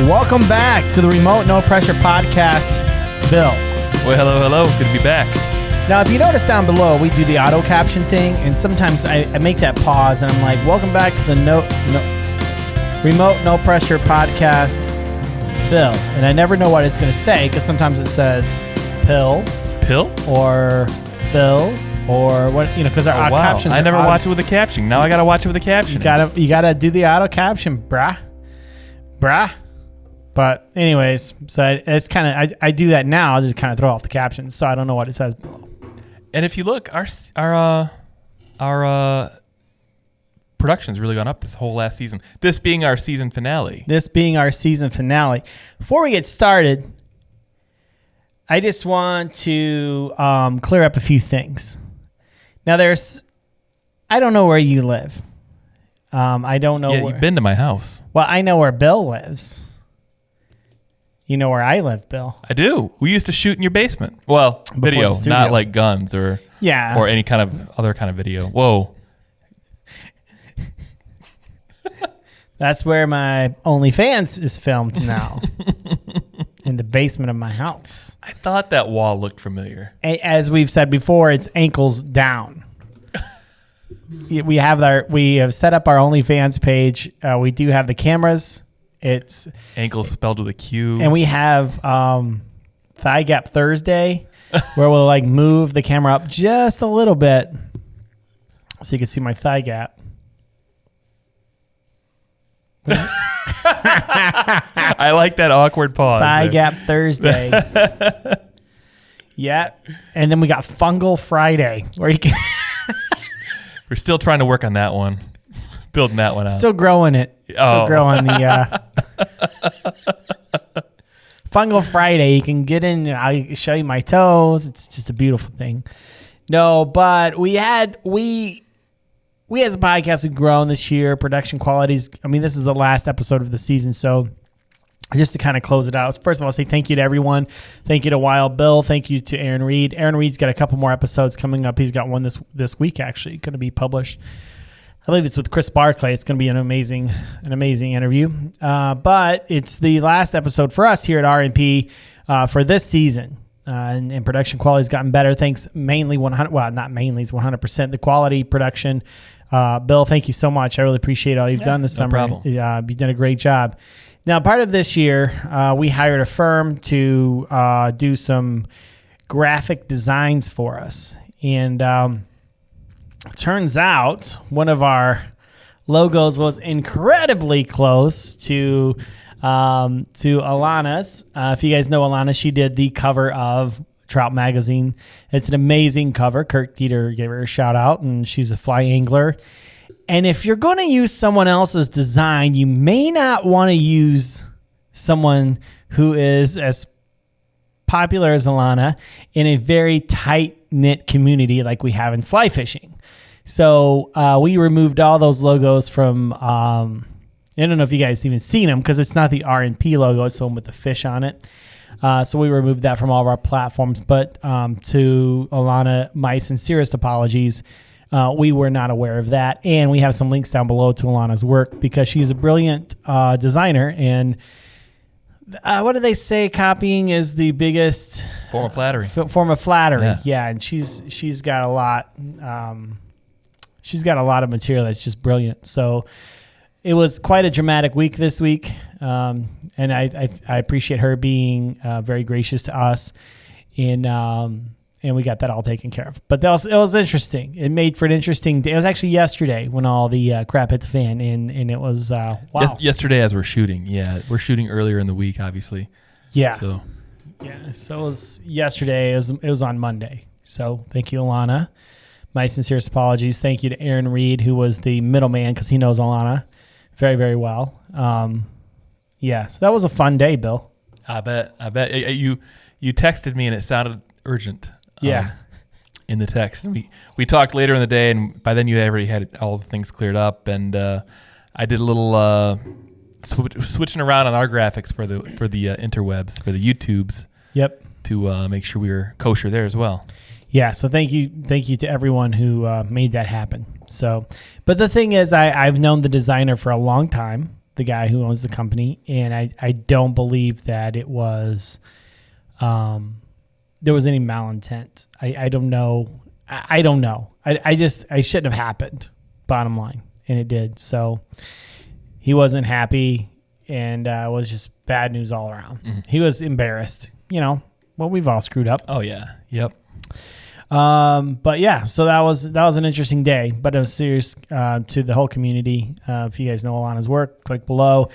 Welcome back to the Remote No Pressure Podcast. Bill. Well, hello. Good to be back. Now, if you notice down below, we do the auto caption thing, and sometimes I make that pause, and I'm like, welcome back to the Remote No Pressure Podcast, Bill. And I never know what it's going to say, because sometimes it says pill, or Phil, or what, because our captions I never watch it with a caption. Now I got to watch it with a caption. You gotta do the auto caption, brah. But anyways, so it's kind of, I do that now to kind of throw off the captions, so I don't know what it says below. And if you look, our production's really gone up this whole last season. This being our season finale. Before we get started, I just want to clear up a few things. Now, I don't know where you live. I don't know. Yeah, you've been to my house. Well, I know where Bill lives. You know where I live, Bill. I do. We used to shoot in your basement. Well, video, not like guns or any kind of other kind of video. Whoa. That's where my OnlyFans is filmed now. In the basement of my house. I thought that wall looked familiar. As we've said before, it's ankles down. We have set up our OnlyFans page. We do have the cameras. It's ankles spelled with a Q. And we have Thigh Gap Thursday, where we'll like move the camera up just a little bit so you can see my thigh gap. I like that awkward pause. Thigh Gap Thursday. Yeah. And then we got Fungal Friday, where you can We're still trying to work on that one. Building that one out. Still growing it. Still growing the Fungal Friday. You can get in. I'll show you my toes. It's just a beautiful thing. No, but we as a podcast have grown this year. Production qualities. I mean, this is the last episode of the season, so just to kind of close it out, first of all, say thank you to everyone. Thank you to Wild Bill. Thank you to Aaron Reed. Aaron Reed's got a couple more episodes coming up. He's got one this week, actually, going to be published. I believe it's with Chris Barclay. It's going to be an amazing interview. But it's the last episode for us here at RNP for this season. And production quality has gotten better. Thanks mainly 100. Well, not mainly. It's 100%. The quality production. Bill, thank you so much. I really appreciate all you've done this summer. Problem. You've done a great job. Now, part of this year, we hired a firm to do some graphic designs for us. And turns out one of our logos was incredibly close to Alana's. If you guys know Alana, she did the cover of Trout magazine. It's an amazing cover. Kirk Dieter gave her a shout out, and she's a fly angler. And if you're going to use someone else's design, you may not want to use someone who is as popular as Alana in a very tight-knit community like we have in fly fishing. So we removed all those logos from, I don't know if you guys even seen them because it's not the RNP logo. It's the one with the fish on it. So we removed that from all of our platforms. But to Alana, my sincerest apologies. We were not aware of that. And we have some links down below to Alana's work because she's a brilliant designer. And what do they say? Copying is the biggest form of flattery. Yeah. And she's got a lot. She's got a lot of material that's just brilliant. So it was quite a dramatic week this week. And I appreciate her being very gracious to us. And we got that all taken care of. But it was interesting. It made for an interesting day. It was actually yesterday when all the crap hit the fan, and it was, wow. Yesterday as we're shooting. Yeah, we're shooting earlier in the week, obviously. Yeah. So it was yesterday. It was on Monday. So thank you, Alana. My sincerest apologies. Thank you to Aaron Reed, who was the middleman because he knows Alana very, very well. So that was a fun day, Bill. I bet. You texted me and it sounded urgent. Yeah. In the text. And we talked later in the day, and by then you already had all the things cleared up, and I did a little switching around on our graphics for the interwebs, for the YouTubes. Yep. To make sure we were kosher there as well. Yeah, so thank you to everyone who made that happen. So, but the thing is, I've known the designer for a long time. the guy who owns the company, and I don't believe that it was there was any malintent. I don't know. I don't know. I shouldn't have happened, bottom line, and it did. So he wasn't happy, and it was just bad news all around. Mm-hmm. He was embarrassed. Well, we've all screwed up. Oh yeah. Yep. But yeah, so that was an interesting day, but it was serious to the whole community. If you guys know Alana's work, click below.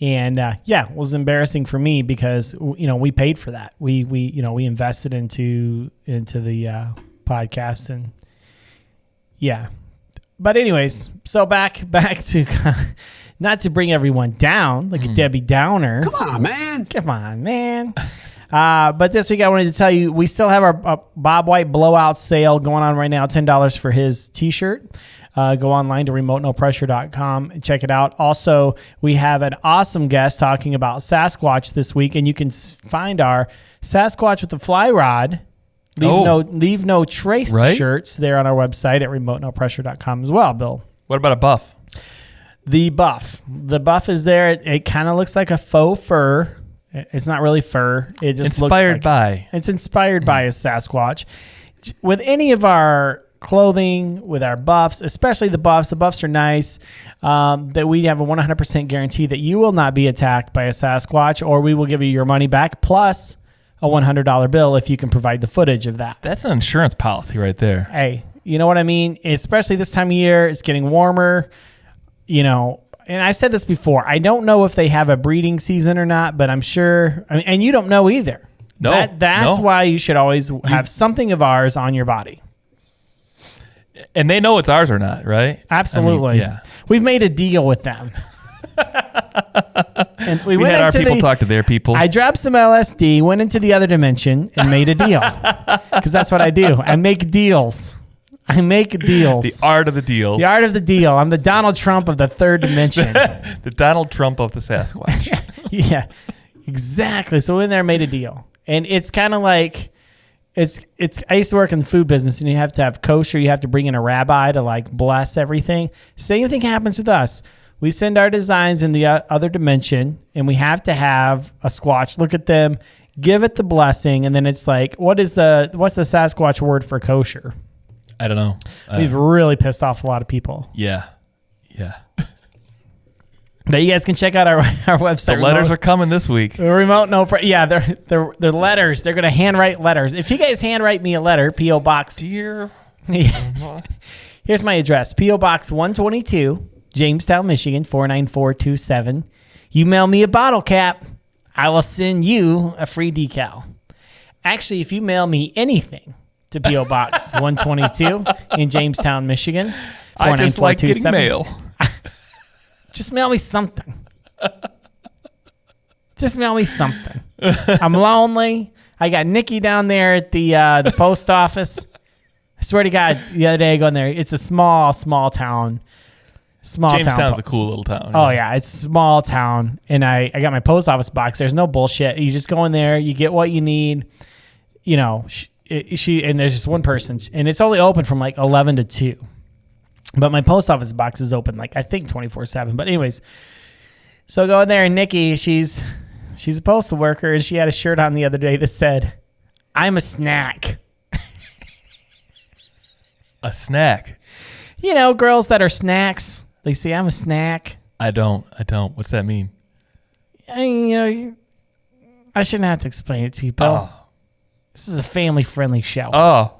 And it was embarrassing for me because we paid for that. We invested into the podcast, and yeah. But anyways, so back to not to bring everyone down like a Debbie Downer. Come on, man. But this week I wanted to tell you, we still have our Bob White blowout sale going on right now, $10 for his t-shirt. Go online to remotenopressure.com and check it out. Also, we have an awesome guest talking about Sasquatch this week, and you can find our Sasquatch with the fly rod, leave no trace shirts there on our website at remotenopressure.com as well, Bill. What about a buff? The buff is there. It kind of looks like a faux fur. It's not really fur. It just inspired by. It's inspired by a Sasquatch. With any of our clothing, with our buffs, especially the buffs are nice. That we have a 100% guarantee that you will not be attacked by a Sasquatch, or we will give you your money back plus a $100 bill if you can provide the footage of that. That's an insurance policy right there. Hey, you know what I mean? Especially this time of year, it's getting warmer. And I said this before, I don't know if they have a breeding season or not, but I'm sure, and you don't know either. No. That's why you should always have something of ours on your body. And they know it's ours or not, right? Absolutely. Yeah. We've made a deal with them. And we had our people talk to their people. I dropped some LSD, went into the other dimension, and made a deal. Because that's what I do. I make deals. The art of the deal. The art of the deal. I'm the Donald Trump of the third dimension. The Donald Trump of the Sasquatch. Yeah, exactly. So in there, made a deal. And it's kind of like, I used to work in the food business, and you have to have kosher. You have to bring in a rabbi to bless everything. Same thing happens with us. We send our designs in the other dimension, and we have to have a Squatch look at them, give it the blessing, and then it's like, what's the Sasquatch word for kosher? I don't know. We've really pissed off a lot of people. Yeah. But you guys can check out our website. The letters are coming this week. They're letters. They're going to handwrite letters. If you guys handwrite me a letter, P.O. Box. Dear. Here's my address. P.O. Box 122, Jamestown, Michigan, 49427. You mail me a bottle cap, I will send you a free decal. Actually, if you mail me anything to P.O. Box 122 in Jamestown, Michigan, I just like getting mail. Just mail me something. Just mail me something. I'm lonely. I got Nikki down there at the post office. I swear to God, the other day I go in there. It's a small town. Jamestown's a cool little town. Oh yeah, it's a small town, and I got my post office box. There's no bullshit. You just go in there, you get what you need. She and there's just one person, and it's only open from 11 to 2. But my post office box is open I think 24/7. But anyways, so go in there, and Nikki, she's a postal worker, and she had a shirt on the other day that said, "I'm a snack." A snack. Girls that are snacks, they say, "I'm a snack." I don't. What's that mean? I shouldn't have to explain it to you, Bill. Oh. This is a family-friendly show. Oh,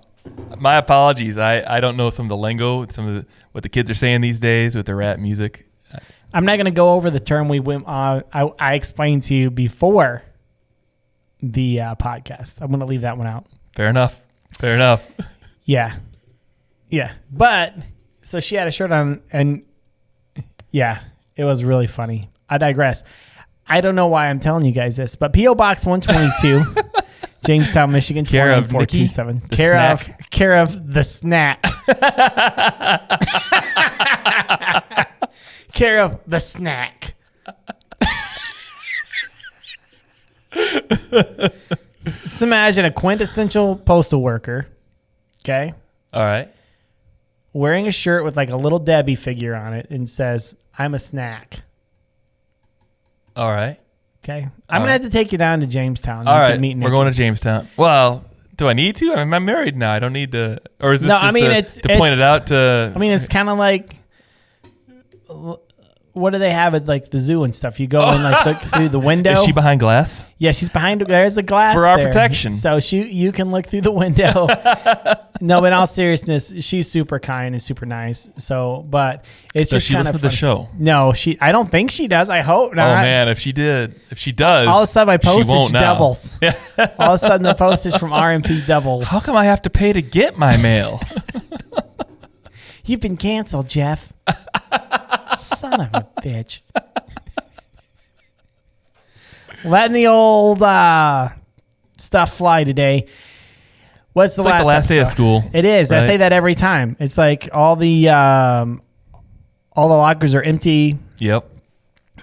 my apologies. I don't know some of the lingo, what the kids are saying these days with the rap music. I'm not going to go over the term we went on. I explained to you before the podcast. I'm going to leave that one out. Fair enough. Yeah. But so she had a shirt on, and yeah, it was really funny. I digress. I don't know why I'm telling you guys this, but P.O. Box 122, Jamestown, Michigan, 49427. Care of the snack. Care of the snack. Just imagine a quintessential postal worker. Okay. All right. Wearing a shirt with a little Debbie figure on it and says, "I'm a snack." All right. Okay. I'm going to have to take you down to Jamestown. All You right. can meet We're Nikki. going to Jamestown. Well, do I need to? I mean, I'm married now. I don't need to. Or is this just to point it out to? I mean, it's kind of like, what do they have at like the zoo and stuff? You go and like look through the window. Is she behind glass? Yeah, she's behind. There's a glass For our there. protection. So you can look through the window. No, but in all seriousness, she's super kind and super nice. So, but it's Does just she kind listen of to the show? No, I don't think she does. I hope not. Oh man, if she does, all of a sudden my she postage won't now. doubles. All of a sudden the postage from RMP doubles. How come I have to pay to get my mail? You've been canceled, Jeff. Son of a bitch. Letting the old stuff fly today. What's the It's like the last day of school. It is. Right? I say that every time. It's like all the lockers are empty. Yep.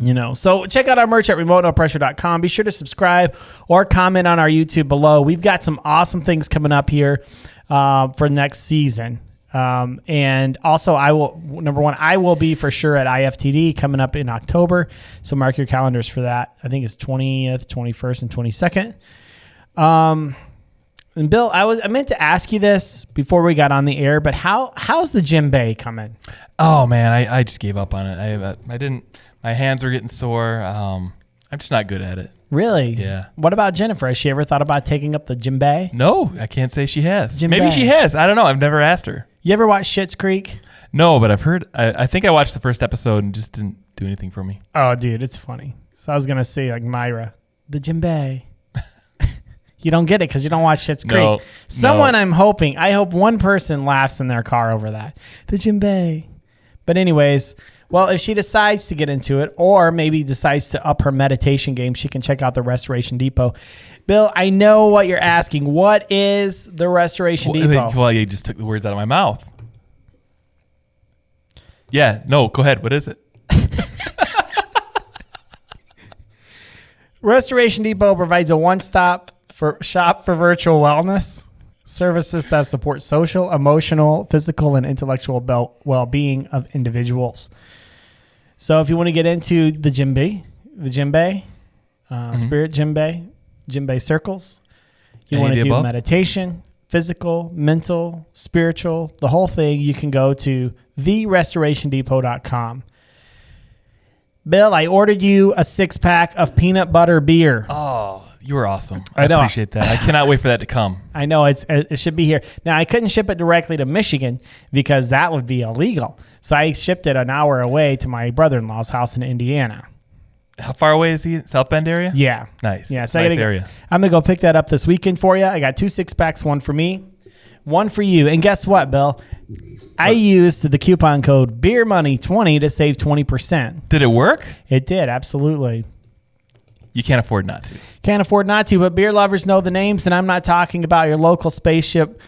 You know, so check out our merch at remotenopressure.com. Be sure to subscribe or comment on our YouTube below. We've got some awesome things coming up here for next season. And also I will be for sure at IFTD coming up in October. So mark your calendars for that. I think it's 20th, 21st, and 22nd. And Bill, I meant to ask you this before we got on the air, but how's the Djembe coming? Oh man, I just gave up on it. I didn't. My hands are getting sore. I'm just not good at it. Really? Yeah. What about Jennifer? Has she ever thought about taking up the Djembe? No, I can't say she has. Djembe. Maybe she has. I don't know. I've never asked her. You ever watch Schitt's Creek? No, but I've heard. I think I watched the first episode and just didn't do anything for me. Oh, dude, it's funny. So I was gonna say like Myra, the Djembe. You don't get it because you don't watch Schitt's Creek. No, Someone, no. I hope one person laughs in their car over that. The Djembe. But anyways, well, if she decides to get into it or maybe decides to up her meditation game, she can check out the Restoration Depot. Bill, I know what you're asking. What is the Restoration Depot? Well, you just took the words out of my mouth. Yeah, no, go ahead. What is it? Restoration Depot provides a one-stop shop for virtual wellness services that support social, emotional, physical, and intellectual well-being of individuals. So if you want to get into the Djembe, spirit Djembe circles, you want to do meditation, physical, mental, spiritual, the whole thing, you can go to therestorationdepot.com. Bill, I ordered you a 6-pack of peanut butter beer. Oh, you were awesome. I know. Appreciate that. I cannot wait for that to come. I know it should be here. Now, I couldn't ship it directly to Michigan because that would be illegal. So I shipped it an hour away to my brother-in-law's house in Indiana. How far away is he? South Bend area? Yeah. Nice. Yeah. So nice area. I'm going to go pick that up this weekend for you. I got 2 6-packs, one for me, one for you. And guess what, Bill? I used the coupon code BeerMoney20 to save 20%. Did it work? It did, absolutely. You can't afford not to. Can't afford not to, but beer lovers know the names, and I'm not talking about your local Spaceship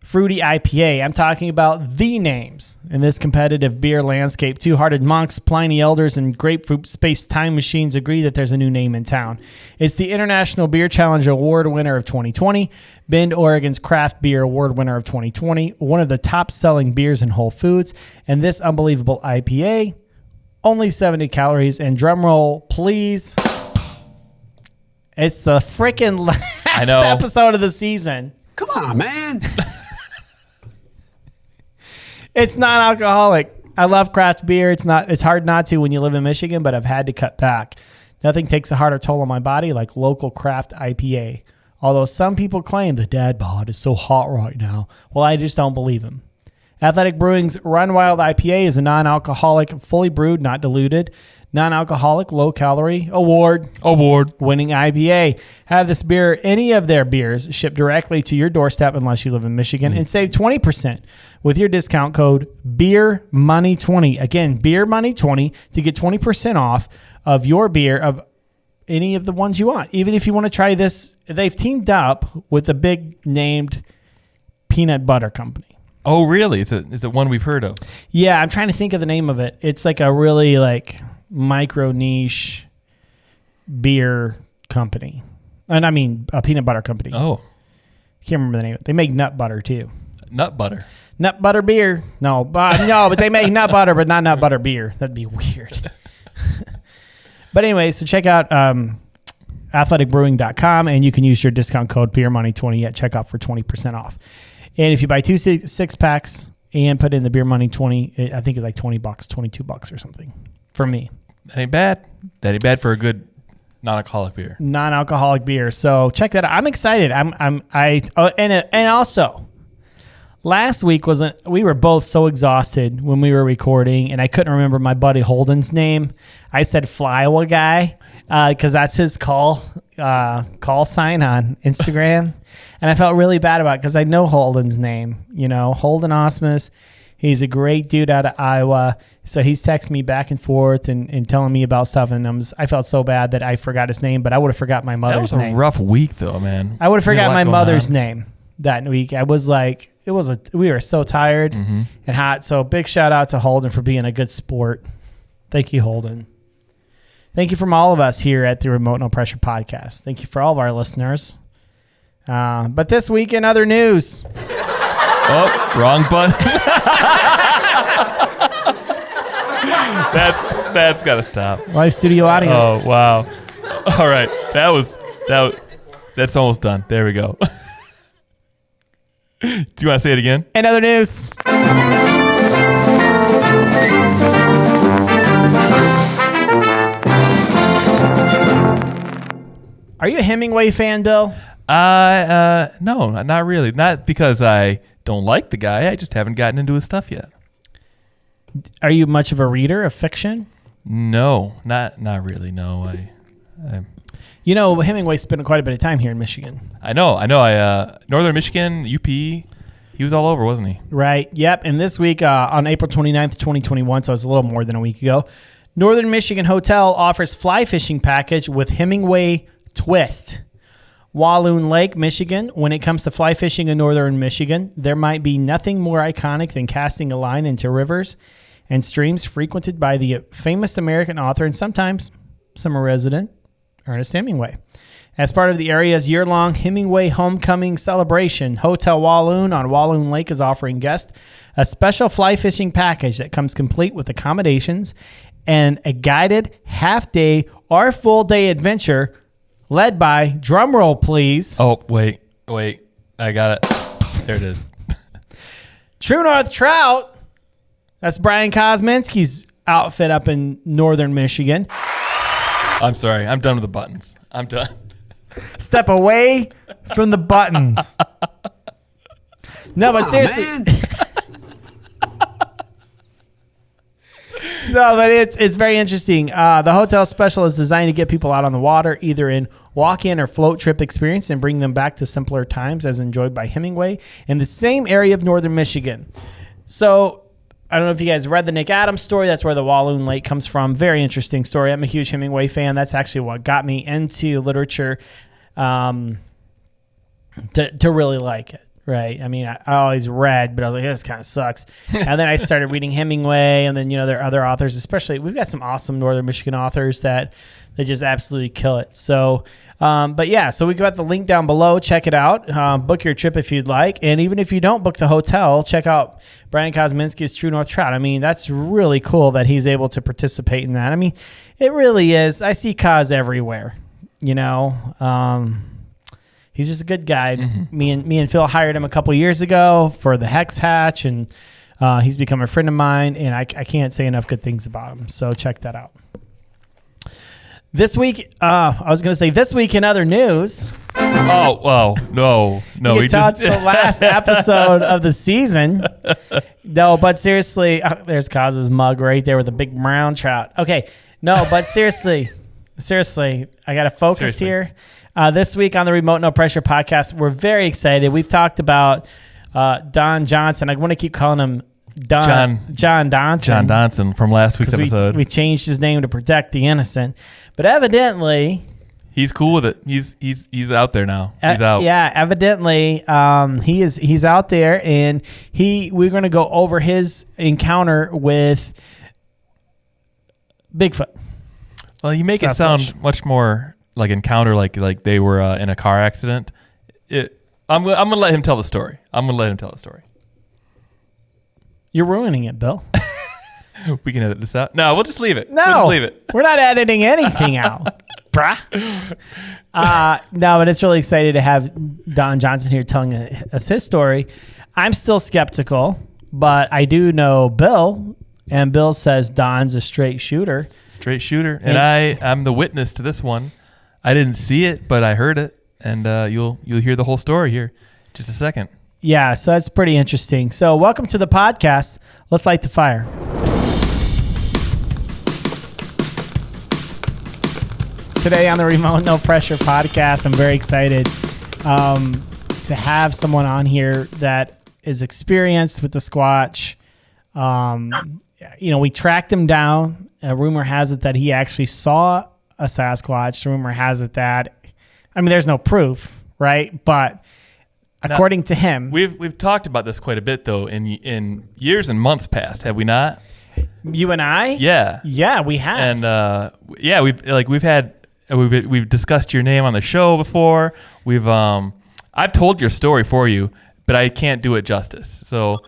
Fruity IPA. I'm talking about the names in this competitive beer landscape. Two-Hearted Monks, Pliny Elders, and Grapefruit Space Time Machines agree that there's a new name in town. It's the International Beer Challenge Award winner of 2020, Bend, Oregon's Craft Beer Award winner of 2020, one of the top-selling beers in Whole Foods, and this unbelievable IPA, only 70 calories, and drumroll, please. It's the freaking last episode of the season. Come on, man. It's non-alcoholic. I love craft beer. It's hard not to when you live in Michigan, but I've had to cut back. Nothing takes a harder toll on my body like local craft IPA. Although some people claim the dad bod is so hot right now. Well, I just don't believe him. Athletic Brewing's Run Wild IPA is a non-alcoholic, fully brewed, not diluted, non-alcoholic, low-calorie, award-winning IPA. Have this beer, any of their beers, shipped directly to your doorstep unless you live in Michigan, and save 20% with your discount code BEERMONEY20. Again, BEERMONEY20 to get 20% off of your beer of any of the ones you want. Even if you want to try this, they've teamed up with a big named peanut butter company. Oh, really? Is it one we've heard of? Yeah, I'm trying to think of the name of it. It's like a really micro niche beer company. And I mean a peanut butter company. Oh. Can't remember the name of it. They make nut butter too. Nut butter. Nut butter beer. No, but they make nut butter, but not nut butter beer. That'd be weird. But anyway, so check out athleticbrewing.com, and you can use your discount code BeerMoney20 at checkout for 20% off. And if you buy 2 6-packs and put in the BeerMoney20, I think it's like $20, $22 or something for me. That ain't bad. That ain't bad for a good non-alcoholic beer. Non-alcoholic beer. So check that out. I'm excited. And also, last week we were both so exhausted when we were recording, and I couldn't remember my buddy Holden's name. I said Flyowa guy because that's his call sign on Instagram, and I felt really bad about it because I know Holden's name. Holden Osmus. He's a great dude out of Iowa. So he's texting me back and forth and telling me about stuff, and I felt so bad that I forgot his name, but I would have forgot my mother's name. That was a rough week, though, man. I would have forgot my mother's name that week. I was like, we were so tired and hot. So big shout out to Holden for being a good sport. Thank you, Holden. Thank you from all of us here at the Remote No Pressure Podcast. Thank you for all of our listeners. But this week in other news. Oh, wrong button. That's got to stop. Live studio audience. Oh, wow. All right. That's almost done. There we go. Do you want to say it again? In other news. Are you a Hemingway fan, Bill? No, not really. Not because I don't like the guy. I just haven't gotten into his stuff yet. Are you much of a reader of fiction? No, not really. No, Hemingway spent quite a bit of time here in Michigan. I know. Northern Michigan, UP, he was all over, wasn't he? Right. Yep. And this week on April 29th, 2021, so it's a little more than a week ago, Northern Michigan Hotel offers fly fishing package with Hemingway twist. Walloon Lake, Michigan. When it comes to fly fishing in northern Michigan, there might be nothing more iconic than casting a line into rivers and streams frequented by the famous American author and sometimes summer resident Ernest Hemingway. As part of the area's year-long Hemingway Homecoming celebration, Hotel Walloon on Walloon Lake is offering guests a special fly fishing package that comes complete with accommodations and a guided half-day or full-day adventure led by, drumroll please. Oh, wait. I got it. There it is. True North Trout. That's Brian Kozminski's outfit up in northern Michigan. I'm sorry. I'm done with the buttons. I'm done. Step away from the buttons. No, but seriously. No, but it's very interesting. The hotel special is designed to get people out on the water, either in walk-in or float trip experience, and bring them back to simpler times as enjoyed by Hemingway in the same area of northern Michigan. So I don't know if you guys read the Nick Adams story. That's where the Walloon Lake comes from. Very interesting story. I'm a huge Hemingway fan. That's actually what got me into literature to really like it. Right. I mean, I always read, but I was like, this kind of sucks. And then I started reading Hemingway, and then, there are other authors, especially we've got some awesome Northern Michigan authors that just absolutely kill it. So, but yeah, so we got the link down below. Check it out. Book your trip if you'd like. And even if you don't book the hotel, check out Brian Kozminski's True North Trout. I mean, that's really cool that he's able to participate in that. I mean, it really is. I see Koz everywhere, He's just a good guy. Mm-hmm. Me and Phil hired him a couple years ago for the Hex Hatch, and he's become a friend of mine, and I can't say enough good things about him. So check that out. This week, this week in other news. No. It's the last episode of the season. No, but seriously, there's Koz's mug right there with a big brown trout. Okay, no, but seriously, I got to focus here. This week on the Remote No Pressure podcast, we're very excited. We've talked about Don Johnson. I want to keep calling him John Donson. John Donson from last week's episode. We changed his name to protect the innocent, but evidently he's cool with it. He's out there now. He's out. Yeah, evidently he's out there, and we're going to go over his encounter with Bigfoot. Well, you make Sasquatch. It sound much more like encounter, like they were in a car accident. I'm gonna let him tell the story. You're ruining it, Bill. We can edit this out. No, we'll just leave it. No, we'll just leave it. We're not editing anything out, bruh. No, but it's really excited to have Don Johnson here telling us his story. I'm still skeptical, but I do know Bill, and Bill says Don's a straight shooter. Straight shooter. And I'm the witness to this one. I didn't see it, but I heard it, and you'll hear the whole story here in just a second. Yeah, so that's pretty interesting. So welcome to the podcast. Let's light the fire. Today on the Remote No Pressure podcast, I'm very excited to have someone on here that is experienced with the Squatch. We tracked him down. Rumor has it that he actually saw a Sasquatch. Rumor has it that, there's no proof, right? But according to him, we've talked about this quite a bit though in years and months past, have we not? You and I? Yeah, we have. And we've discussed your name on the show before. I've told your story for you, but I can't do it justice. So,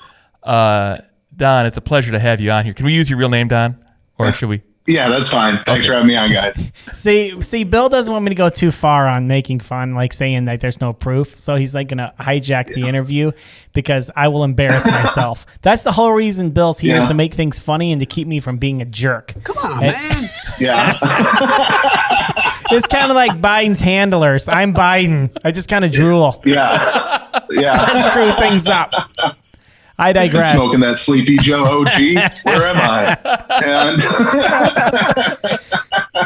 Don, it's a pleasure to have you on here. Can we use your real name, Don, or should we? Yeah, that's fine. Thanks for having me on, guys. See, Bill doesn't want me to go too far on making fun, like saying that there's no proof. So he's like going to hijack the interview because I will embarrass myself. That's the whole reason Bill's here is to make things funny and to keep me from being a jerk. Come on, man. Yeah. It's kind of like Biden's handlers. I'm Biden. I just kind of drool. Yeah. And screw things up. I digress. Smoking that Sleepy Joe OG. Where am I? And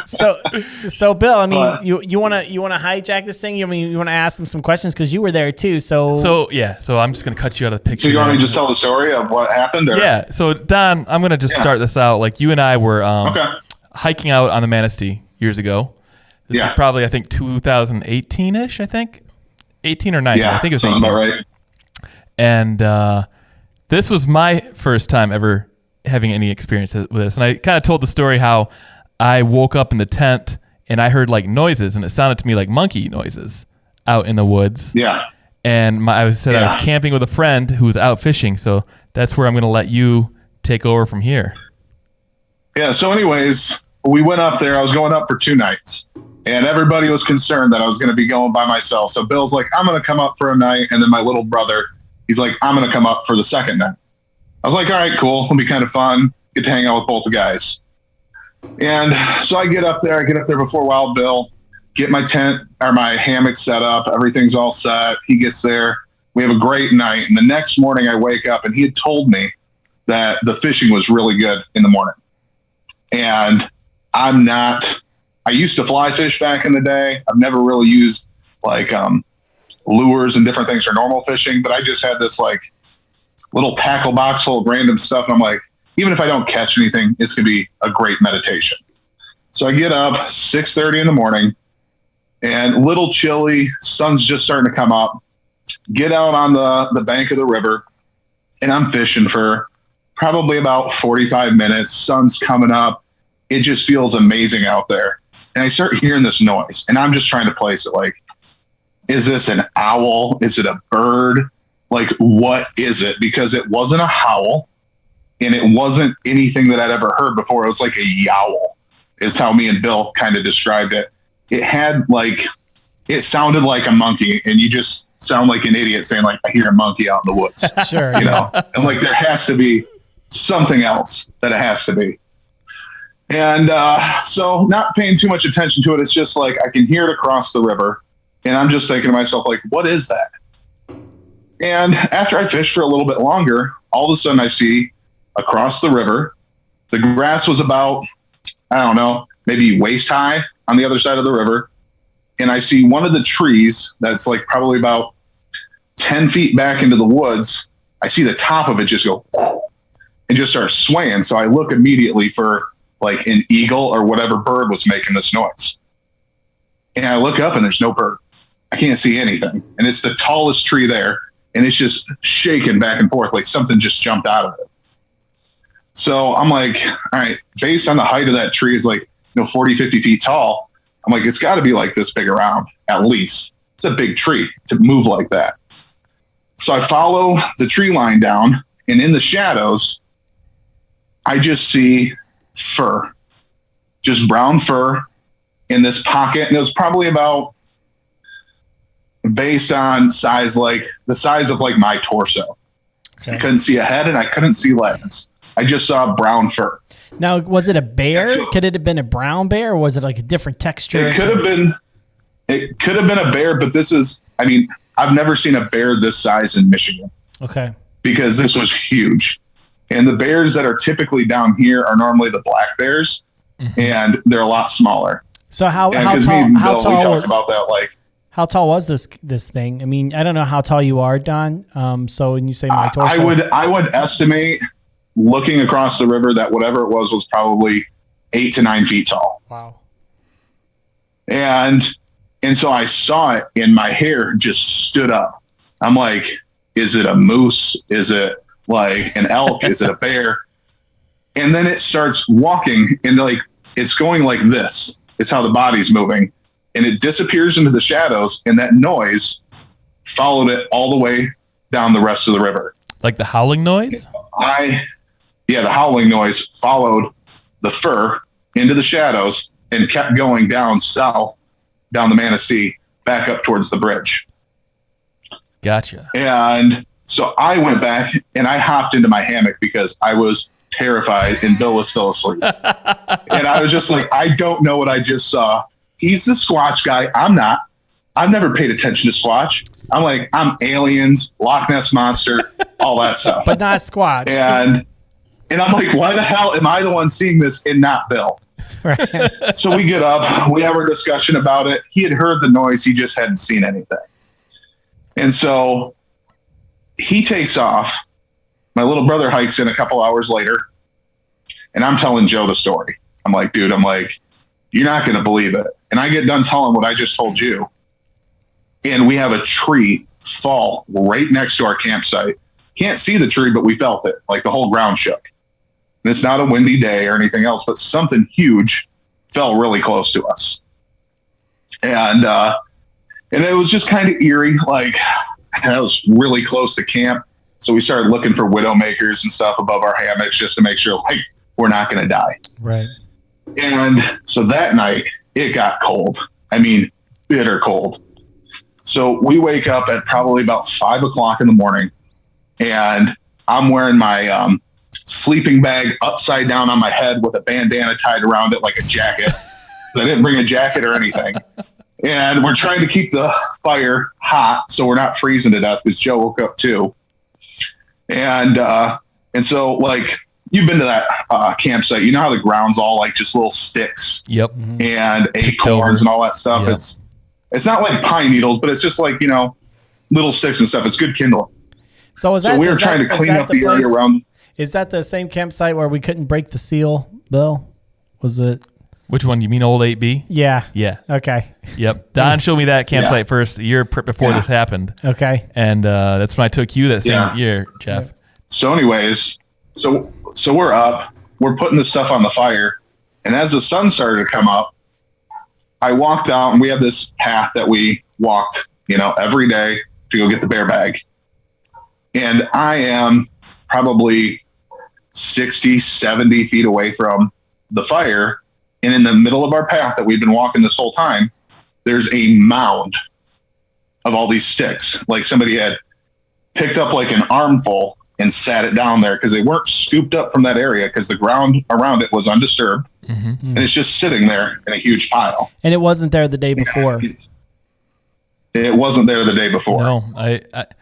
so Bill, you want to hijack this thing? You want to ask him some questions because you were there too. So I'm just gonna cut you out of the picture. So you want me to just tell the story of what happened? Or? Yeah. So Don, I'm gonna just start this out. Like you and I were hiking out on the Manistee years ago. This is probably I think 2018-ish. I think 18 or 19. Yeah, I think it's sounds about right. And this was my first time ever having any experience with this. And I kind of told the story how I woke up in the tent and I heard like noises and it sounded to me like monkey noises out in the woods. Yeah. And I was camping with a friend who was out fishing. So that's where I'm going to let you take over from here. Yeah. So anyways, we went up there. I was going up for 2 nights and everybody was concerned that I was going to be going by myself. So Bill's like, I'm going to come up for a night. And then my little brother, he's like, I'm going to come up for the second night. I was like, all right, cool. It'll be kind of fun. Get to hang out with both the guys. And so I get up there before Wild Bill, get my tent or my hammock set up. Everything's all set. He gets there. We have a great night. And the next morning I wake up and he had told me that the fishing was really good in the morning. And I used to fly fish back in the day. I've never really used like, lures and different things for normal fishing, but I just had this like little tackle box full of random stuff. And I'm like, even if I don't catch anything, it's going to be a great meditation. So I get up 6:30 in the morning and a little chilly, sun's just starting to come up, get out on the bank of the river and I'm fishing for probably about 45 minutes. Sun's coming up. It just feels amazing out there. And I start hearing this noise and I'm just trying to place it like, is this an owl? Is it a bird? Like, what is it? Because it wasn't a howl and it wasn't anything that I'd ever heard before. It was like a yowl is how me and Bill kind of described it. It sounded like a monkey and you just sound like an idiot saying like, I hear a monkey out in the woods. Sure. And like, there has to be something else that it has to be. And so not paying too much attention to it. It's just like, I can hear it across the river. And I'm just thinking to myself, like, what is that? And after I fished for a little bit longer, all of a sudden I see across the river, the grass was about, I don't know, maybe waist high on the other side of the river. And I see one of the trees that's like probably about 10 feet back into the woods. I see the top of it just go and just start swaying. So I look immediately for like an eagle or whatever bird was making this noise. And I look up and there's no bird. I can't see anything. And it's the tallest tree there. And it's just shaking back and forth like something just jumped out of it. So I'm like, all right, based on the height of that tree is like, 40, 50 feet tall. I'm like, it's got to be like this big around, at least. It's a big tree to move like that. So I follow the tree line down and in the shadows, I just see fur, just brown fur in this pocket. And it was probably about, based on size, like the size of like my torso. Okay. I couldn't see a head and I couldn't see legs. I just saw brown fur. Now, was it a bear? Could it have been a brown bear, or was it like a different texture? It could have been a bear, but this is, I mean, I've never seen a bear this size in Michigan. Okay. Because this was huge. And the bears that are typically down here are normally the black bears, and they're a lot smaller. So how tall? We talked about that, like, how tall was this thing? I mean, I don't know how tall you are, Don. So when you say my torso, I would estimate, looking across the river, that whatever it was probably 8 to 9 feet tall. Wow. And so I saw it, and my hair just stood up. I'm like, is it a moose? Is it like an elk? Is it a bear? And then it starts walking, and like it's going like this. It's how the body's moving. And it disappears into the shadows, and that noise followed it all the way down the rest of the river. Like the howling noise? The howling noise followed the fur into the shadows and kept going down south, down the Manistee, back up towards the bridge. Gotcha. And so I went back and I hopped into my hammock because I was terrified and Bill was still asleep. And I was just like, I don't know what I just saw. He's the Squatch guy. I'm not. I've never paid attention to Squatch. I'm like, I'm aliens, Loch Ness Monster, all that stuff. But not Squatch. And I'm like, why the hell am I the one seeing this and not Bill? Right. So we get up, we have our discussion about it. He had heard the noise. He just hadn't seen anything. And so he takes off. My little brother hikes in a couple hours later, and I'm telling Joe the story. I'm like, dude, you're not going to believe it. And I get done telling what I just told you. And we have a tree fall right next to our campsite. Can't see the tree, but we felt it. Like the whole ground shook. And it's not a windy day or anything else, but something huge fell really close to us. And it was just kind of eerie. Like, that was really close to camp. So we started looking for widowmakers and stuff above our hammocks just to make sure, like, we're not going to die. Right. And so that night it got cold. I mean, bitter cold. So we wake up at probably about 5 o'clock in the morning, and I'm wearing my sleeping bag upside down on my head with a bandana tied around it like a jacket. I didn't bring a jacket or anything. And we're trying to keep the fire hot so we're not freezing to death, because Joe woke up too. And so, like, you've been to that campsite. You know how the ground's all like just little sticks. Yep. And acorns and all that stuff. Yep. It's not like pine needles, but it's just like, little sticks and stuff. It's good kindling. So we were trying to clean up the area around. Is that the same campsite where we couldn't break the seal, Bill? Was it? Which one? You mean old 8B? Yeah. Yeah. Okay. Yep. Don showed me that campsite first a year before this happened. Okay. And that's when I took you that same year, Jeff. Yeah. So anyways, so we're up, we're putting the stuff on the fire. And as the sun started to come up, I walked out, and we have this path that we walked, every day to go get the bear bag. And I am probably 60, 70 feet away from the fire. And in the middle of our path that we've been walking this whole time, there's a mound of all these sticks. Like somebody had picked up like an armful and sat it down there, because they weren't scooped up from that area, because the ground around it was undisturbed. Mm-hmm. And it's just sitting there in a huge pile. And it wasn't there the day before. It wasn't there the day before. No, that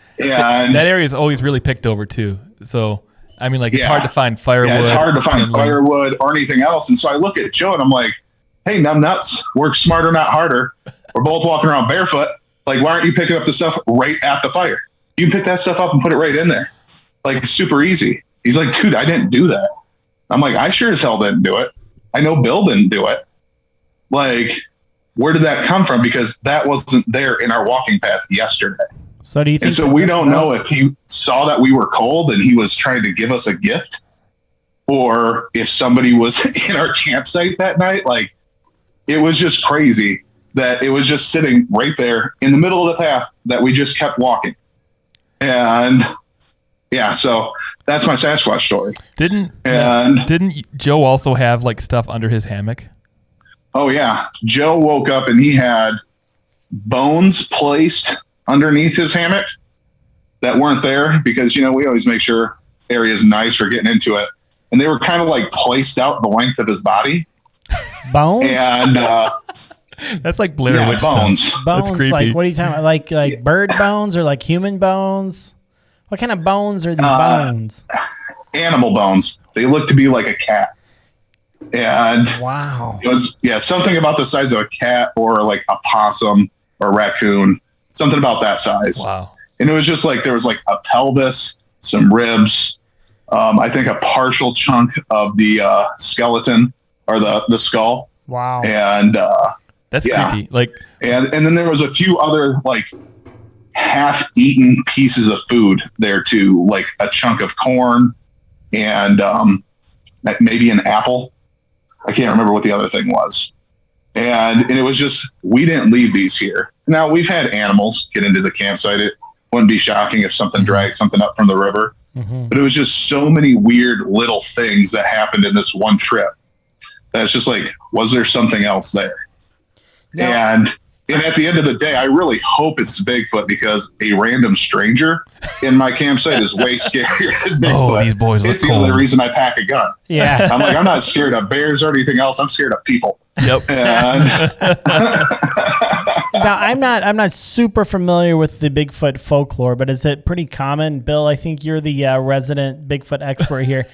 area is always really picked over too. So, I mean, like, it's hard to find firewood. Yeah, it's hard to find firewood or anything else. And so I look at Joe and I'm like, hey, numbnuts, work smarter, not harder. We're both walking around barefoot. Like, why aren't you picking up the stuff right at the fire? You can pick that stuff up and put it right in there. Like, it's super easy. He's like, dude, I didn't do that. I'm like, I sure as hell didn't do it. I know Bill didn't do it. Like, where did that come from? Because that wasn't there in our walking path yesterday. So do you think? And so we don't know if he saw that we were cold and he was trying to give us a gift, or if somebody was in our campsite that night. Like, it was just crazy that it was just sitting right there in the middle of the path that we just kept walking. And yeah, so that's my Sasquatch story. Didn't Joe also have like stuff under his hammock? Oh yeah, Joe woke up and he had bones placed underneath his hammock that weren't there because we always make sure area is nice for getting into it, and they were kind of like placed out the length of his body. Bones And that's like Blair Witch bones. stuff. Bones, That's creepy. like what are you talking about? Like bird bones or like human bones? What kind of bones are these bones? Animal bones. They look to be like a cat. And Wow. it was something about the size of a cat or like a possum or a raccoon, something about that size. Wow. And it was just like there was like a pelvis, some ribs, I think a partial chunk of the skeleton or the skull. Wow. And That's creepy. Like, and then there was a few other like half-eaten pieces of food there too, like a chunk of corn and maybe an apple. I can't remember what the other thing was. And it was just, we didn't leave these here. Now, we've had animals get into the campsite. It wouldn't be shocking if something dragged something up from the river. Mm-hmm. But it was just so many weird little things that happened in this one trip. That's just like, was there something else there? No. And at the end of the day, I really hope it's Bigfoot because a random stranger in my campsite is way scarier than Bigfoot. oh, these boys look It's the only cold. reason I pack a gun. Yeah. I'm like, I'm not scared of bears or anything else. I'm scared of people. Yep. And Now I'm not super familiar with the Bigfoot folklore, but is it pretty common? Bill, I think you're the resident Bigfoot expert here.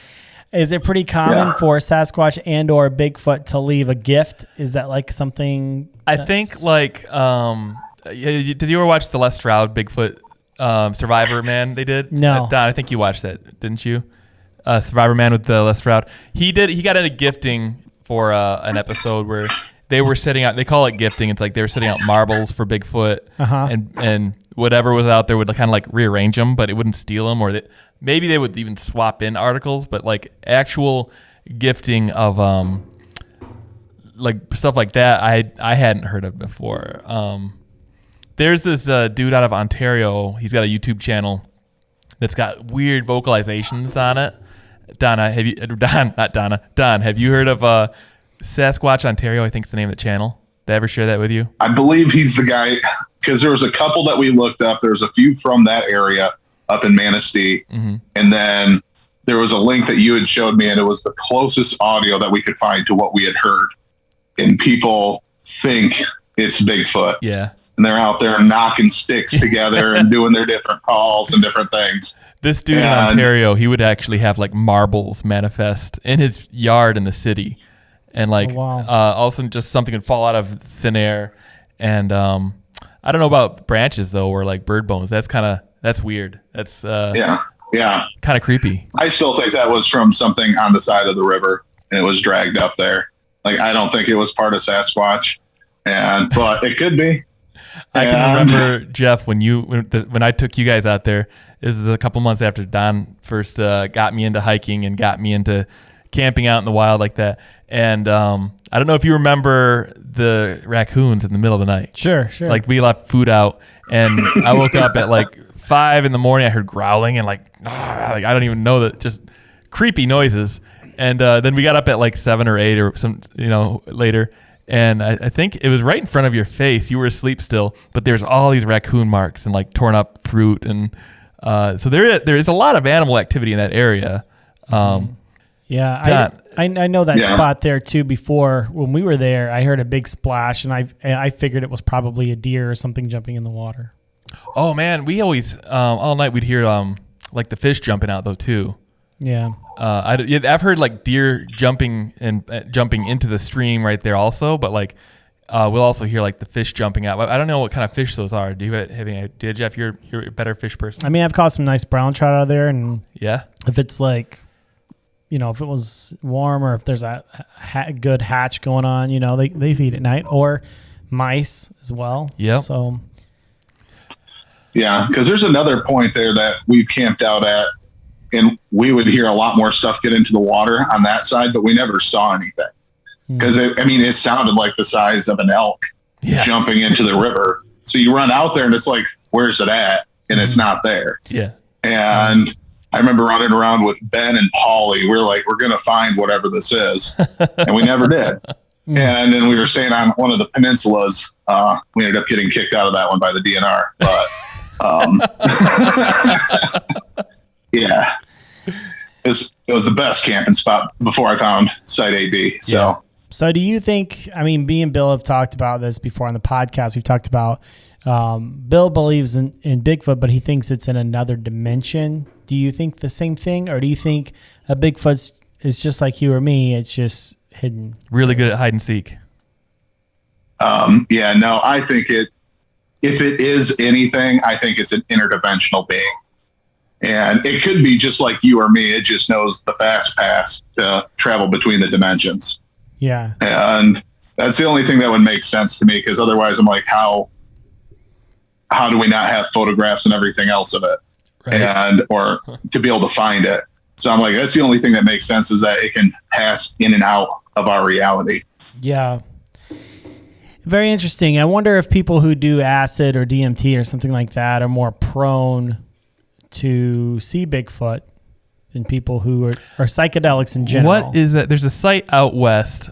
Is it pretty common for Sasquatch and or Bigfoot to leave a gift? Is that like something? I think like, did you ever watch the Les Stroud Bigfoot Survivorman they did? No. Don, I think you watched that, didn't you? Survivorman with Les Stroud. He got into gifting for an episode where they were setting out, they call it gifting. It's like they were setting out marbles for Bigfoot and whatever was out there would kind of like rearrange them, but it wouldn't steal them, or maybe they would even swap in articles, but like actual gifting of like stuff like that, I hadn't heard of before. There's this dude out of Ontario. He's got a YouTube channel that's got weird vocalizations on it. Don, have you heard of Sasquatch Ontario? I think it's the name of the channel. Did I ever share that with you? I believe he's the guy because there was a couple that we looked up. There's a few from that area up in Manistee. Mm-hmm. And then there was a link that you had showed me, and it was the closest audio that we could find to what we had heard. And people think it's Bigfoot. Yeah. And they're out there knocking sticks together and doing their different calls and different things. This dude in Ontario, he would actually have like marbles manifest in his yard in the city. And like all of a sudden just something would fall out of thin air. And I don't know about branches though, or like bird bones. That's weird. That's kind of creepy. I still think that was from something on the side of the river and it was dragged up there. Like, I don't think it was part of Sasquatch, but it could be. I can remember, Jeff, when I took you guys out there. This is a couple months after Don first got me into hiking and got me into camping out in the wild like that. And I don't know if you remember the raccoons in the middle of the night. Sure. Like, we left food out, and I woke up at like 5 a.m. I heard growling and like I don't even know that, just creepy noises. And then we got up at like 7 or 8 or some later. And I think it was right in front of your face. You were asleep still, but there's all these raccoon marks and like torn up fruit. And so there is a lot of animal activity in that area. Yeah, I know that spot there too. Before, when we were there, I heard a big splash, and I figured it was probably a deer or something jumping in the water. Oh man, we always all night we'd hear like the fish jumping out though too. Yeah. I've heard like deer jumping into the stream right there also, but like we'll also hear like the fish jumping out. I don't know what kind of fish those are. Do you have any idea, Jeff? You're a better fish person. I mean, I've caught some nice brown trout out of there, and yeah, if it's like, if it was warm or if there's a good hatch going on, they feed at night, or mice as well. Yeah. So. Yeah, because there's another point there that we camped out at, and we would hear a lot more stuff get into the water on that side, but we never saw anything. Because, it sounded like the size of an elk jumping into the river. So you run out there, and it's like, where's it at? And it's not there. Yeah. And I remember running around with Ben and Paulie. We're like, we're going to find whatever this is. And we never did. And then we were staying on one of the peninsulas. We ended up getting kicked out of that one by the DNR. But yeah, it was the best camping spot before I found Site AB. So. Yeah. So do you think, I mean, me and Bill have talked about this before on the podcast. We've talked about Bill believes in Bigfoot, but he thinks it's in another dimension. Do you think the same thing? Or do you think a Bigfoot is just like you or me? It's just hidden. Really good at hide and seek. Yeah, no, I think if it is anything, I think it's an interdimensional being. And it could be just like you or me. It just knows the fast path to travel between the dimensions. Yeah. And that's the only thing that would make sense to me, because otherwise I'm like, how do we not have photographs and everything else of it? Right. Or to be able to find it. So I'm like, that's the only thing that makes sense, is that it can pass in and out of our reality. Yeah. Very interesting. I wonder if people who do acid or DMT or something like that are more prone to see Bigfoot than people who are psychedelics in general. What is that? There's a site out west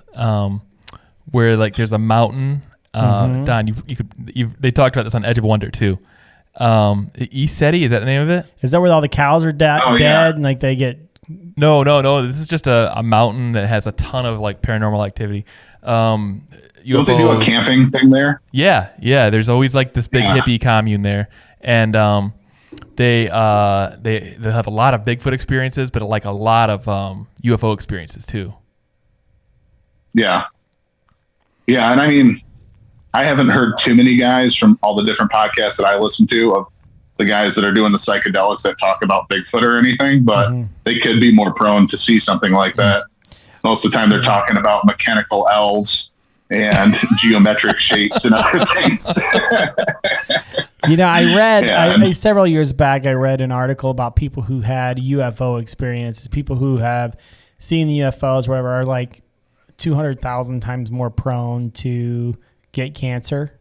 where like there's a mountain. Don, they talked about this on Edge of Wonder too. ESETI, is that the name of it? Is that where all the cows are dead and like they get? No. This is just a mountain that has a ton of like paranormal activity. Don't they do a camping thing there? Yeah. There's always like this big hippie commune there, and they have a lot of Bigfoot experiences, but like a lot of UFO experiences too. Yeah, and I mean, I haven't heard too many guys from all the different podcasts that I listen to of the guys that are doing the psychedelics that talk about Bigfoot or anything, but they could be more prone to see something like that. Most of the time they're talking about mechanical elves and geometric shapes and other things. You know, I read several years back, I read an article about people who had UFO experiences, people who have seen the UFOs, whatever, are like 200,000 times more prone to get cancer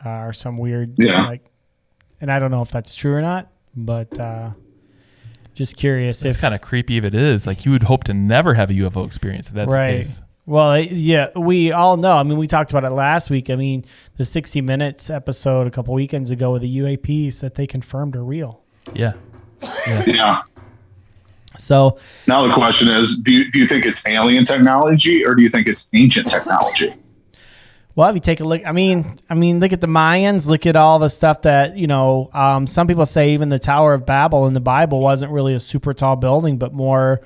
or some weird like, and I don't know if that's true or not, but just curious. It's kind of creepy if it is. Like, you would hope to never have a UFO experience if that's the case. Well, yeah, we all know. I mean, we talked about it last week. I mean, the 60 Minutes episode a couple weekends ago with the UAPs that they confirmed are real. Yeah. So now the question is, do you think it's alien technology, or do you think it's ancient technology? Well, if you take a look, I mean, look at the Mayans, look at all the stuff that, some people say even the Tower of Babel in the Bible wasn't really a super tall building, but more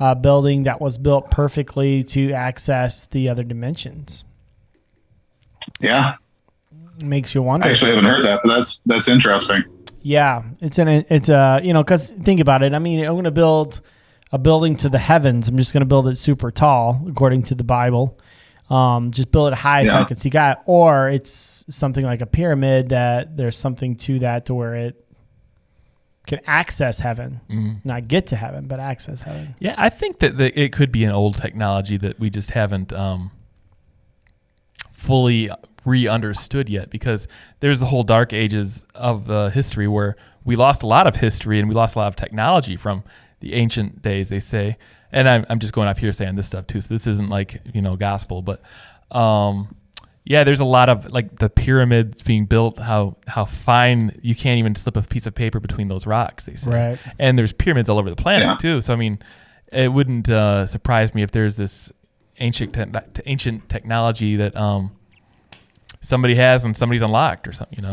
a building that was built perfectly to access the other dimensions. Yeah. It makes you wonder. I actually haven't heard that, but that's interesting. Yeah. Because think about it. I mean, I'm going to build a building to the heavens. I'm just going to build it super tall, according to the Bible. Just build it high so I can see God. Or it's something like a pyramid that there's something to that to where it can access heaven, not get to heaven, but access heaven. Yeah, I think that it could be an old technology that we just haven't fully re-understood yet, because there's the whole dark ages of history where we lost a lot of history and we lost a lot of technology from the ancient days, they say. And I'm just going off here saying this stuff too, so this isn't like, gospel, but there's a lot of like the pyramids being built, how fine you can't even slip a piece of paper between those rocks, they say. Right. And there's pyramids all over the planet too. So I mean, it wouldn't surprise me if there's this ancient technology that somebody has and somebody's unlocked or something,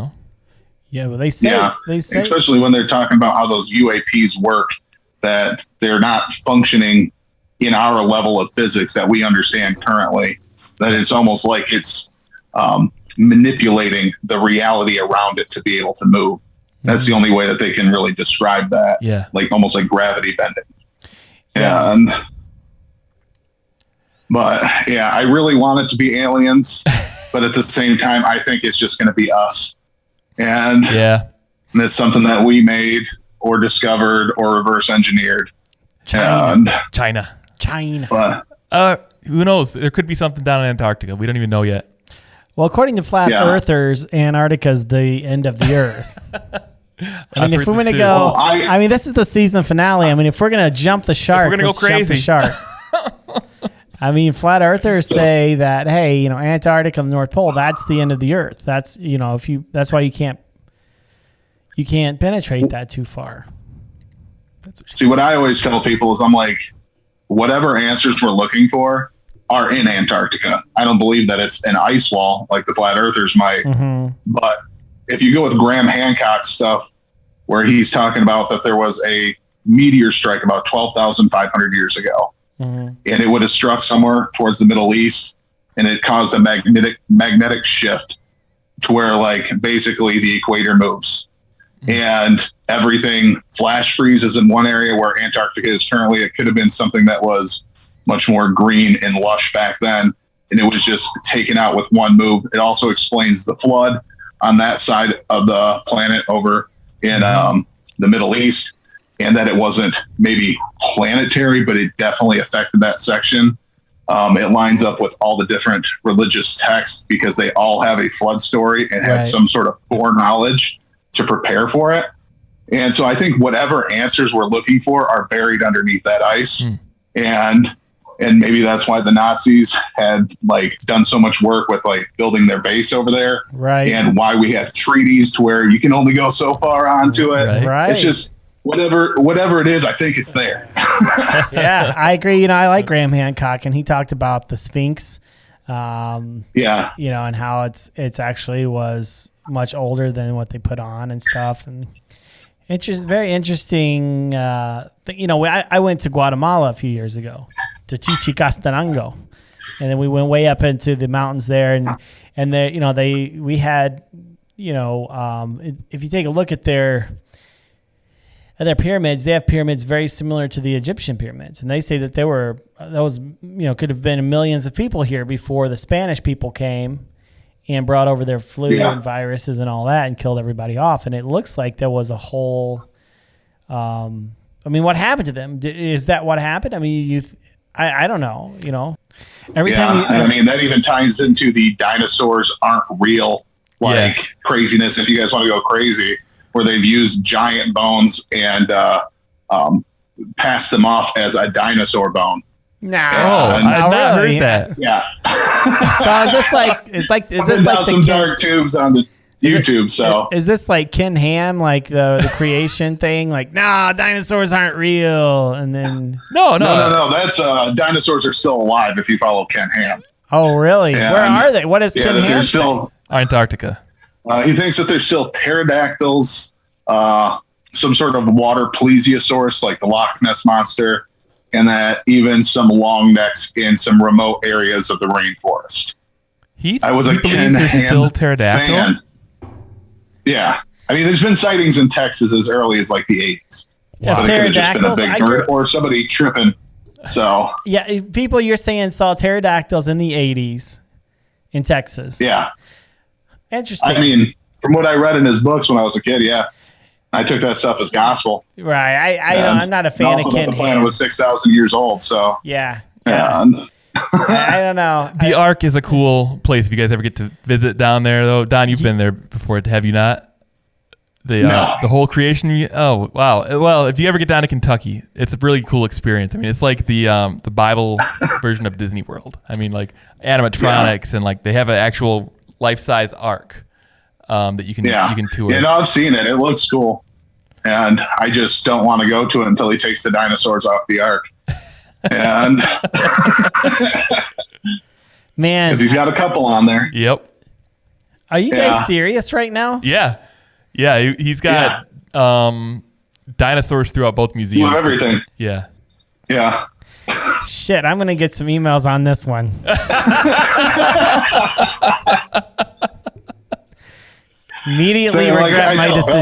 Yeah, well, they say, especially when they're talking about how those UAPs work, that they're not functioning in our level of physics that we understand currently, that it's almost like it's manipulating the reality around it to be able to move. That's the only way that they can really describe that. Yeah. Like almost like gravity bending. Yeah. But I really want it to be aliens, but at the same time, I think it's just going to be us. And it's something that we made or discovered or reverse engineered. China. But who knows? There could be something down in Antarctica. We don't even know yet. Well, according to flat earthers, Antarctica is the end of the earth. I mean, if we're going to go, Well, I mean, this is the season finale. I mean, if we're going to jump the shark, we're gonna go let's jump crazy. the shark. I mean, flat earthers say that, hey, you know, Antarctica and the North Pole, that's the end of the earth. That's, you know, that's why you can't penetrate that too far. See, what I always tell people is I'm like, whatever answers we're looking for are in Antarctica. I don't believe that it's an ice wall like the flat earthers might. Mm-hmm. But if you go with Graham Hancock's stuff, where he's talking about that there was a meteor strike about 12,500 years ago, Mm-hmm. and it would have struck somewhere towards the Middle East, and it caused a magnetic shift to where, like, basically the equator moves. And everything flash freezes in one area where Antarctica is currently. It could have been something that was much more green and lush back then, and it was just taken out with one move. It also explains the flood on that side of the planet over in the Middle East, and that it wasn't maybe planetary, but it definitely affected that section. It lines up with all the different religious texts because they all have a flood story and has some sort of foreknowledge to prepare for it. And so I think whatever answers we're looking for are buried underneath that ice. And maybe that's why the Nazis had like done so much work with like building their base over there. Right. And why we have treaties to where you can only go so far onto it. Right. It's just whatever it is, I think it's there. Yeah, I agree. You know, I like Graham Hancock, and he talked about the Sphinx. Yeah. You know, and how it's actually was much older than what they put on and stuff. And it's just very interesting. You know, I went to Guatemala a few years ago to Chichicastenango, and then we went way up into the mountains there, and there, you know, we had, you know, if you take a look at their pyramids, they have pyramids very similar to the Egyptian pyramids. And they say that could have been millions of people here before the Spanish people came and brought over their flu and viruses and all that and killed everybody off. And it looks like there was a whole, I mean, what happened to them? Is that what happened? I mean, I don't know, you know. Every time I mean, that even ties into the dinosaurs aren't real, craziness. If you guys want to go crazy, where they've used giant bones and passed them off as a dinosaur bone. No, I've not heard that. Yeah. So is this like some dark tubes on the YouTube? Is this like Ken Ham, like the creation thing? Like, nah, dinosaurs aren't real. And then No. That's dinosaurs are still alive if you follow Ken Ham. Oh, really? And, where are they? What is Ken Ham they're say? still Antarctica. He thinks that there's still pterodactyls, some sort of water plesiosaurus like the Loch Ness monster, and that even some long necks in some remote areas of the rainforest. I was a Ken there's Ham still pterodactyl? fan. Yeah. I mean, there's been sightings in Texas as early as like the 80s. Wow. But it could have just been a big Pterodactyls? bird or somebody tripping. So, Yeah, people you're saying saw pterodactyls in the 80s in Texas. yeah. Interesting. I mean, from what I read in his books when I was a kid, I took that stuff as gospel. Right. I'm not a fan also of that Ken the planet Ham. was 6,000 years old, so. Yeah. And I don't know. The Ark is a cool place if you guys ever get to visit down there, though. Don, you've been there before, have you not? The whole creation. Oh, wow. Well, if you ever get down to Kentucky, it's a really cool experience. I mean, it's like the Bible version of Disney World. I mean, like animatronics and like they have an actual life-size Ark that you can tour. Yeah, no, I've seen it. It looks cool. And I just don't want to go to it until he takes the dinosaurs off the Ark. And Man, because he's got a couple on there. Yep. Are you guys serious right now? Yeah. He's got dinosaurs throughout both museums. Everything. Yeah. Yeah. Shit, I'm gonna get some emails on this one. Immediately regret my decision.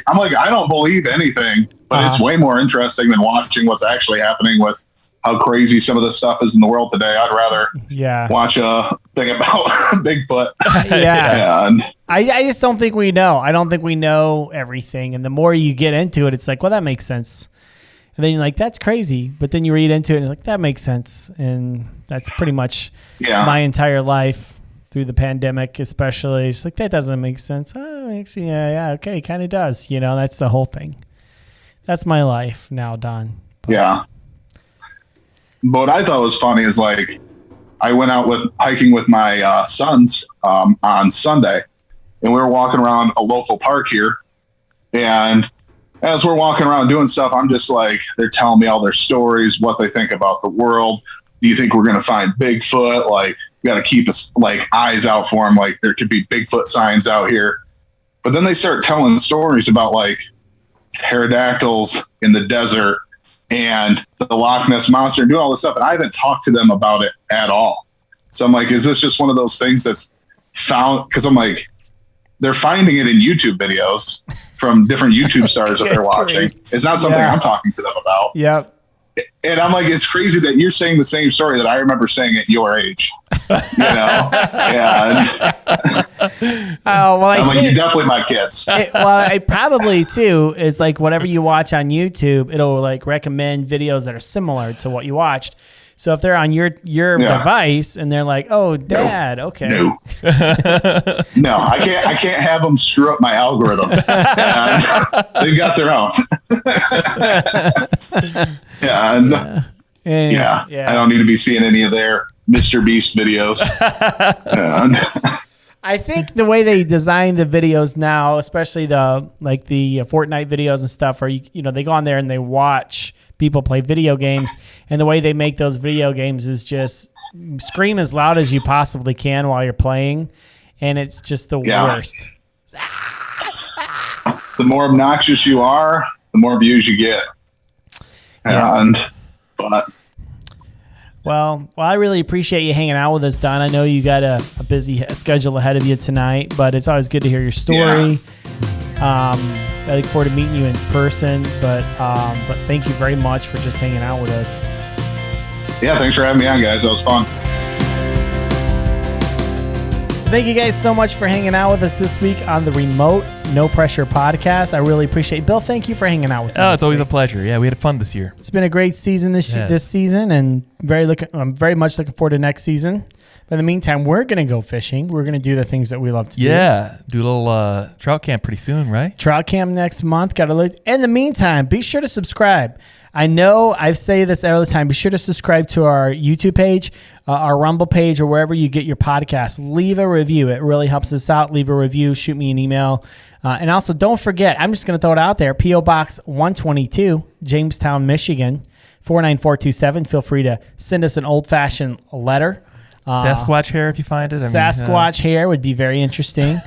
I'm like, I don't believe anything, but it's way more interesting than watching what's actually happening with how crazy some of this stuff is in the world today. I'd rather watch a thing about Bigfoot. Yeah. And I just don't think we know. I don't think we know everything. And the more you get into it, it's like, well, that makes sense. And then you're like, that's crazy. But then you read into it and it's like, that makes sense. And that's pretty much my entire life through the pandemic, especially. It's like, that doesn't make sense. Oh, actually, yeah, okay, kind of does. You know, that's the whole thing. That's my life now, Don. Yeah. But what I thought was funny is like, I went out hiking with my sons on Sunday, and we were walking around a local park here. And as we're walking around doing stuff, I'm just like, they're telling me all their stories, what they think about the world. Do you think we're going to find Bigfoot? Like, we got to keep us like eyes out for them. Like, there could be Bigfoot signs out here. But then they start telling stories about like pterodactyls in the desert and the Loch Ness Monster and doing all this stuff. And I haven't talked to them about it at all. So I'm like, is this just one of those things that's found? Because I'm like, they're finding it in YouTube videos from different YouTube stars that they're watching. It's not something I'm talking to them about. Yep. And I'm like, it's crazy that you're saying the same story that I remember saying at your age. You know? And well, I'm like, you're definitely my kids. I probably too is like whatever you watch on YouTube, it'll like recommend videos that are similar to what you watched. So if they're on your device and they're like, "Oh, Dad, okay." No, I can't have them screw up my algorithm. And they've got their own. I don't need to be seeing any of their Mr. Beast videos. I think the way they design the videos now, especially the Fortnite videos and stuff, are you know they go on there and they watch people play video games, and the way they make those video games is just scream as loud as you possibly can while you're playing, and it's just the worst. The more obnoxious you are, the more views you get. Well, I really appreciate you hanging out with us, Don. I know you got a busy schedule ahead of you tonight, but it's always good to hear your story. I look forward to meeting you in person, but thank you very much for just hanging out with us. Yeah, thanks for having me on, guys. That was fun. Thank you guys so much for hanging out with us this week on the Remote No Pressure Podcast. I really appreciate it. Bill, thank you for hanging out with me. Oh, it's always a pleasure. Yeah, we had fun this year. It's been a great season this season, and I'm very much looking forward to next season. But in the meantime, we're going to go fishing. We're going to do the things that we love to do. Yeah, do a little trout camp pretty soon, right? Trout camp next month. Got to look. In the meantime, be sure to subscribe. I know I say this all the time. Be sure to subscribe to our YouTube page, our Rumble page, or wherever you get your podcasts. Leave a review. It really helps us out. Leave a review. Shoot me an email. And also, don't forget, I'm just going to throw it out there, P.O. Box 122, Jamestown, Michigan, 49427. Feel free to send us an old-fashioned letter. Sasquatch hair, if you find it. Sasquatch hair would be very interesting.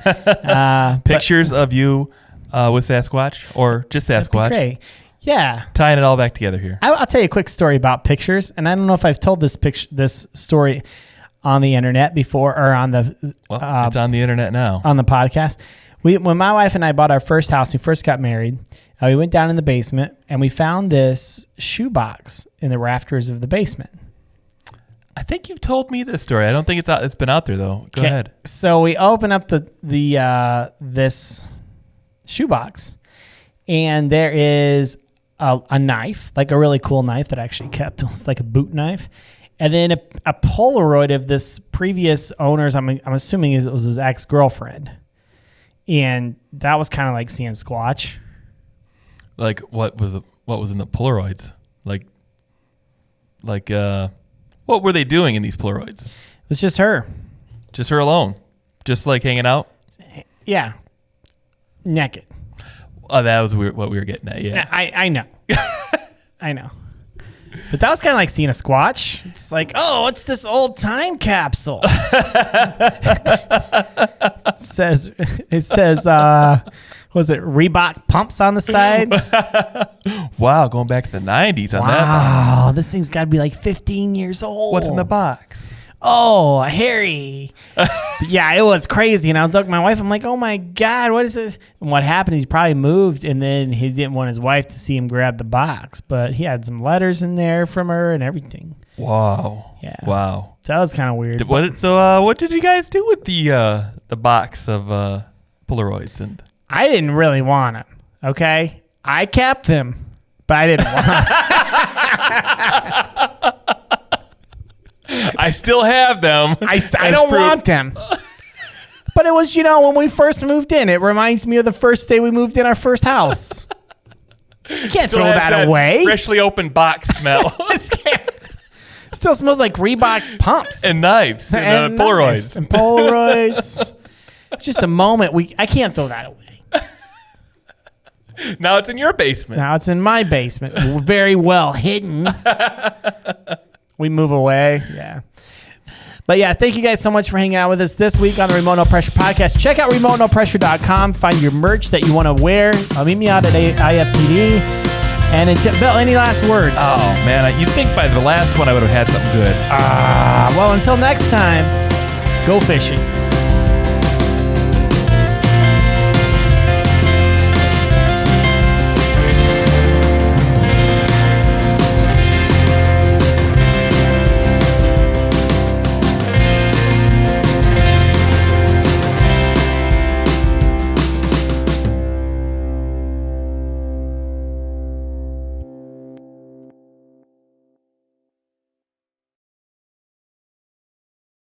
Pictures of you with Sasquatch, or just Sasquatch. Great. Yeah. Tying it all back together here. I'll tell you a quick story about pictures, and I don't know if I've told this story on the internet before or on the. Well, it's on the internet now. On the podcast. When my wife and I bought our first house, we first got married, we went down in the basement, and we found this shoebox in the rafters of the basement. I think you've told me this story. I don't think it's been out there though. Go ahead. So we open up this shoebox, and there is a knife, like a really cool knife that I actually kept. It was like a boot knife, and then a Polaroid of this previous owner's. I'm assuming it was his ex-girlfriend, and that was kind of like seeing Squatch. Like what was in the Polaroids? Like what were they doing in these Polaroids? It was just her. Just her alone? Just like hanging out? Yeah. Naked. Oh, that was what we were getting at, yeah. I know. I know. But that was kind of like seeing a Squatch. It's like, oh, what's this old time capsule? It says, was it Reebok pumps on the side? Wow, going back to the 90s on that. Wow, this thing's got to be like 15 years old. What's in the box? Oh, Harry. Yeah, it was crazy. And I was looking at my wife. I'm like, oh my God, what is this? And what happened is he probably moved, and then he didn't want his wife to see him grab the box. But he had some letters in there from her and everything. Wow. Yeah. Wow. So that was kind of weird. What did you guys do with the box of Polaroids? And I didn't really want them. Okay, I kept them, but I didn't want them. I still have them. I don't want them. But But it was, when we first moved in. It reminds me of the first day we moved in our first house. You can't throw that away. Freshly opened box smell. Still smells like Reebok pumps. And knives. And Polaroids. And Polaroids. It's just a moment. I can't throw that away. Now it's in your basement. Now it's in my basement. Very well hidden. We move away. Yeah. But yeah, thank you guys so much for hanging out with us this week on the Remote No Pressure Podcast. Check out remotenopressure.com. Find your merch that you want to wear. Meet me out at IFTD. And Bill, any last words? Oh, man. You'd think by the last one I would have had something good. Well, until next time, go fishing.